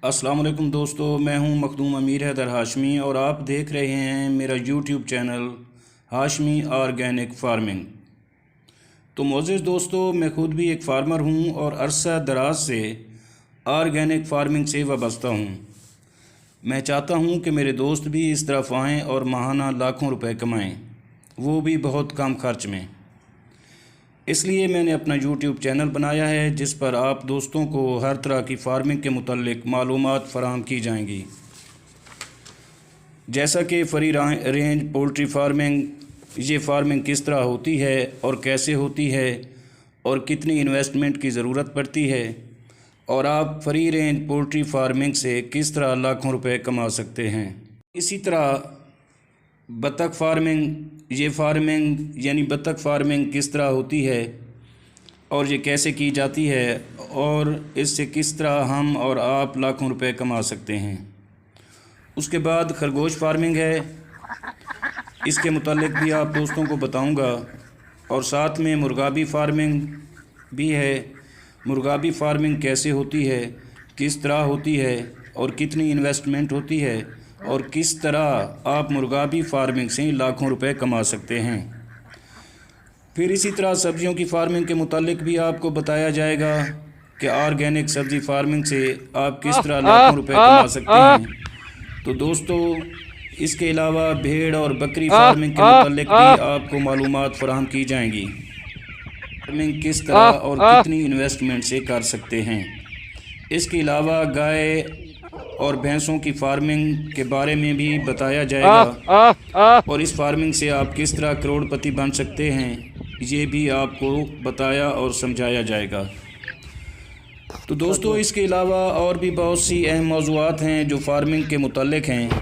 अस्सलाम वालेकुम दोस्तों, मैं हूं मखदूम अमीर हैदर हाशमी और आप देख रहे हैं मेरा YouTube channel Hashmi organic farming. तो मोअज़्ज़िज़ दोस्तों, मैं ख़ुद भी एक फार्मर हूं और अरसा दराज से ऑर्गेनिक फार्मिंग से वाबस्ता हूं। मैं चाहता हूं कि मेरे दोस्त भी इस तरफ आएँ और माहाना लाखों रुपए कमाएं, वो भी बहुत कम खर्च में। इसलिए मैंने अपना यूट्यूब चैनल बनाया है जिस पर आप दोस्तों को हर तरह की फार्मिंग के मुतल्लिक मालूमात फराहम की जाएंगी, जैसा कि फ्री रेंज पोल्ट्री फार्मिंग, ये फार्मिंग किस तरह होती है और कैसे होती है और कितनी इन्वेस्टमेंट की ज़रूरत पड़ती है, और आप फ्री रेंज पोल्ट्री फार्मिंग से किस तरह लाखों रुपए कमा सकते हैं। इसी तरह बतख फार्मिंग, ये फार्मिंग यानी बतख फार्मिंग किस तरह होती है और ये कैसे की जाती है और इससे किस तरह हम और आप लाखों रुपए कमा सकते हैं। उसके बाद खरगोश फार्मिंग है, इसके मुतालिक भी आप दोस्तों को बताऊंगा, और साथ में मुर्गाबी फार्मिंग भी है। मुर्गाबी फार्मिंग कैसे होती है, किस तरह होती है और कितनी इन्वेस्टमेंट होती है और किस तरह आप मुर्गाबी फार्मिंग से लाखों रुपए कमा सकते हैं। फिर इसी तरह सब्जियों की फार्मिंग के मुतालिक भी आपको बताया जाएगा कि ऑर्गेनिक सब्ज़ी फार्मिंग से आप किस तरह लाखों रुपए कमा सकते हैं। तो दोस्तों, इसके अलावा भेड़ और बकरी फार्मिंग के मुतालिक भी आपको मालूमात फराहम की जाएंगी। फार्मिंग किस तरह और कितनी इन्वेस्टमेंट से कर सकते हैं। इसके अलावा गाय और भैंसों की फार्मिंग के बारे में भी बताया जाएगा और इस फार्मिंग से आप किस तरह करोड़पति बन सकते हैं, ये भी आपको बताया और समझाया जाएगा। तो दोस्तों, इसके अलावा और भी बहुत सी अहम मौज़ूआत हैं जो फार्मिंग के मुतालिक हैं,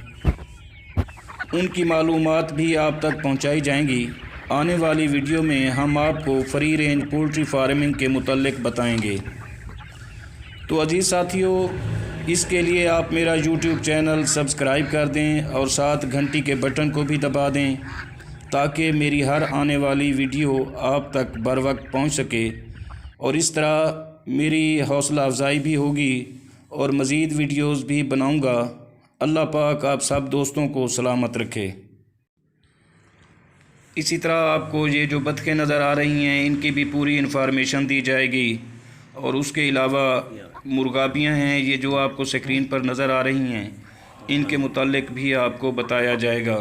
उनकी मालूमात भी आप तक पहुंचाई जाएंगी। आने वाली वीडियो में हम आपको फ्री रेंज पोल्ट्री फार्मिंग के मुतालिक बताएंगे। तो अजीज़ साथियों, इसके लिए आप मेरा यूट्यूब चैनल सब्सक्राइब कर दें और साथ घंटी के बटन को भी दबा दें ताकि मेरी हर आने वाली वीडियो आप तक बर वक्त पहुँच सके, और इस तरह मेरी हौसला अफजाई भी होगी और मज़ीद वीडियोज़ भी बनाऊँगा। अल्लाह पाक आप सब दोस्तों को सलामत रखे। इसी तरह आपको ये जो बतखें नज़र आ रही हैं, इनकी भी पूरी इन्फॉर्मेशन दी जाएगी, और उसके अलावा मुर्गाबियाँ हैं, ये जो आपको स्क्रीन पर नज़र आ रही हैं, इनके मुतालिक भी आपको बताया जाएगा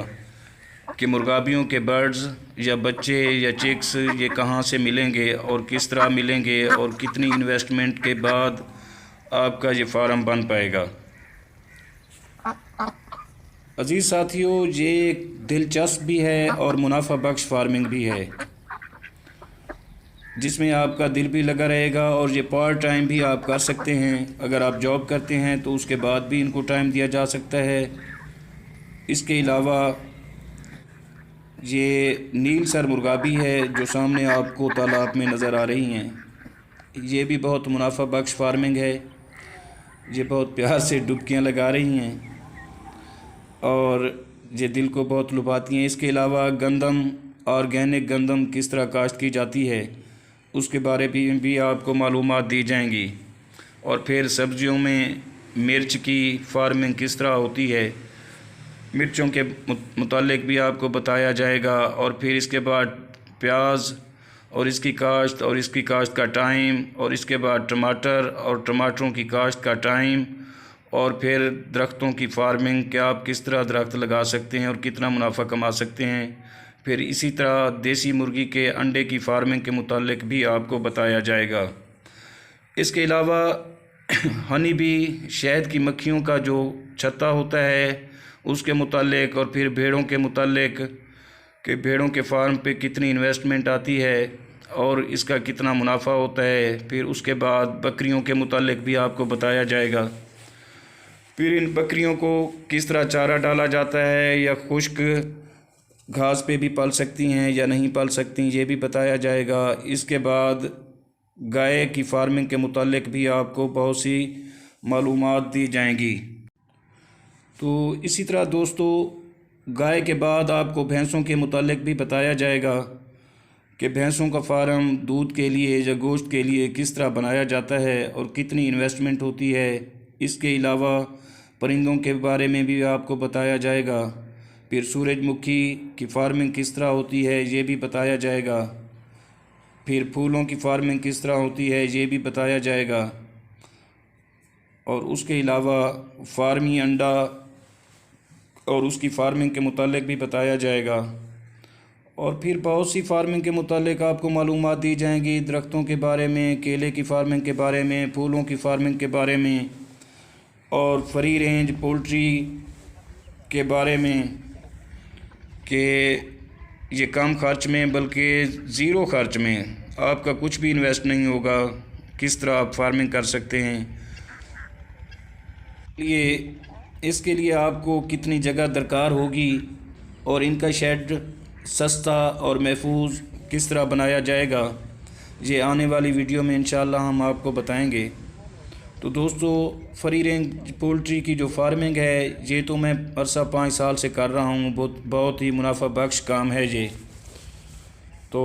कि मुर्गाबियों के बर्ड्स या बच्चे या चिक्स ये कहाँ से मिलेंगे और किस तरह मिलेंगे और कितनी इन्वेस्टमेंट के बाद आपका ये फार्म बन पाएगा। अजीज़ साथियों, ये एक दिलचस्प भी है और मुनाफा बख्श फार्मिंग भी है जिसमें आपका दिल भी लगा रहेगा, और ये पार्ट टाइम भी आप कर सकते हैं। अगर आप जॉब करते हैं तो उसके बाद भी इनको टाइम दिया जा सकता है। इसके अलावा ये नील सर मुर्गाबी है जो सामने आपको तालाब में नज़र आ रही हैं, ये भी बहुत मुनाफा बख्श फार्मिंग है। ये बहुत प्यार से डुबकियाँ लगा रही हैं और ये दिल को बहुत लुभाती हैं। इसके अलावा गंदम, ऑर्गेनिक गंदम किस तरह काश्त की जाती है उसके बारे में भी आपको मालूमात दी जाएंगी, और फिर सब्जियों में मिर्च की फार्मिंग किस तरह होती है, मिर्चों के मुतालिक भी आपको बताया जाएगा, और फिर इसके बाद प्याज और इसकी काश्त और इसकी काश्त का टाइम, और इसके बाद टमाटर और टमाटरों की काश्त का टाइम, और फिर दरख्तों की फार्मिंग कि आप किस तरह दरख्त लगा सकते हैं और कितना मुनाफा कमा सकते हैं। फिर इसी तरह देसी मुर्गी के अंडे की फार्मिंग के मुतालिक भी आपको बताया जाएगा। इसके अलावा हनी बी, शहद की मक्खियों का जो छत्ता होता है उसके मुतालिक, और फिर भेड़ों के मुतालिक कि भेड़ों के फार्म पे कितनी इन्वेस्टमेंट आती है और इसका कितना मुनाफा होता है। फिर उसके बाद बकरियों के मुतालिक भी आपको बताया जाएगा। फिर इन बकरियों को किस तरह चारा डाला जाता है, या खुश्क घास पे भी पल सकती हैं या नहीं पल सकती, ये भी बताया जाएगा। इसके बाद गाय की फार्मिंग के मुतालिक भी आपको बहुत सी मालूमात दी जाएंगी। तो इसी तरह दोस्तों, गाय के बाद आपको भैंसों के मुतालिक भी बताया जाएगा कि भैंसों का फार्म दूध के लिए या गोश्त के लिए किस तरह बनाया जाता है और कितनी इन्वेस्टमेंट होती है इसके अलावा परिंदों के बारे में भी आपको बताया जाएगा। फिर सूरजमुखी की फार्मिंग किस तरह होती है ये भी बताया जाएगा। फिर फूलों की फार्मिंग किस तरह होती है ये भी बताया जाएगा। और उसके अलावा फार्मी अंडा और उसकी फार्मिंग के मुतालिक भी बताया जाएगा। और फिर बहुत सी फार्मिंग के मुतालिक आपको मालूमात दी जाएंगी, दरख्तों के बारे में, केले की फार्मिंग के बारे में, फूलों की फार्मिंग के बारे में, और फ्री रेंज पोल्ट्री के बारे में कि ये कम खर्च में बल्कि ज़ीरो खर्च में आपका कुछ भी इन्वेस्ट नहीं होगा, किस तरह आप फार्मिंग कर सकते हैं। इसके लिए आपको कितनी जगह दरकार होगी और इनका शेड सस्ता और महफूज किस तरह बनाया जाएगा, ये आने वाली वीडियो में इंशाल्लाह हम आपको बताएंगे। तो दोस्तों, फ्री रेंज पोल्ट्री की जो फार्मिंग है ये तो मैं अरसा 5 साल से कर रहा हूँ। बहुत ही मुनाफा बख्श काम है ये। तो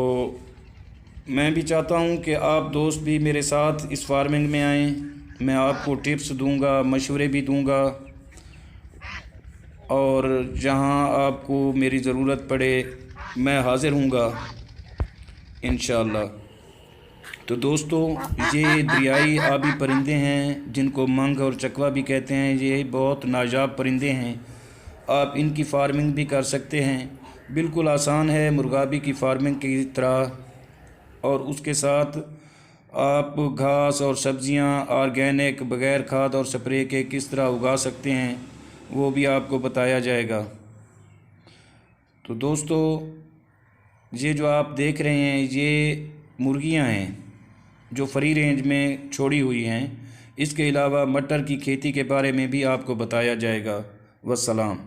मैं भी चाहता हूँ कि आप दोस्त भी मेरे साथ इस फार्मिंग में आएँ। मैं आपको टिप्स दूँगा, मशवरे भी दूँगा, और जहाँ आपको मेरी ज़रूरत पड़े मैं हाज़िर हूँगा इंशाअल्लाह। तो दोस्तों, ये दरियाई आबी परिंदे हैं जिनको मंग और चकवा भी कहते हैं। ये बहुत नायाब परिंदे हैं। आप इनकी फार्मिंग भी कर सकते हैं, बिल्कुल आसान है मुर्गाबी की फार्मिंग की तरह। और उसके साथ आप घास और सब्ज़ियाँ ऑर्गेनिक बग़ैर खाद और स्प्रे के किस तरह उगा सकते हैं वो भी आपको बताया जाएगा। तो दोस्तों, ये जो आप देख रहे हैं ये मुर्गियां हैं जो फ्री रेंज में छोड़ी हुई हैं। इसके अलावा मटर की खेती के बारे में भी आपको बताया जाएगा। वस्सलाम।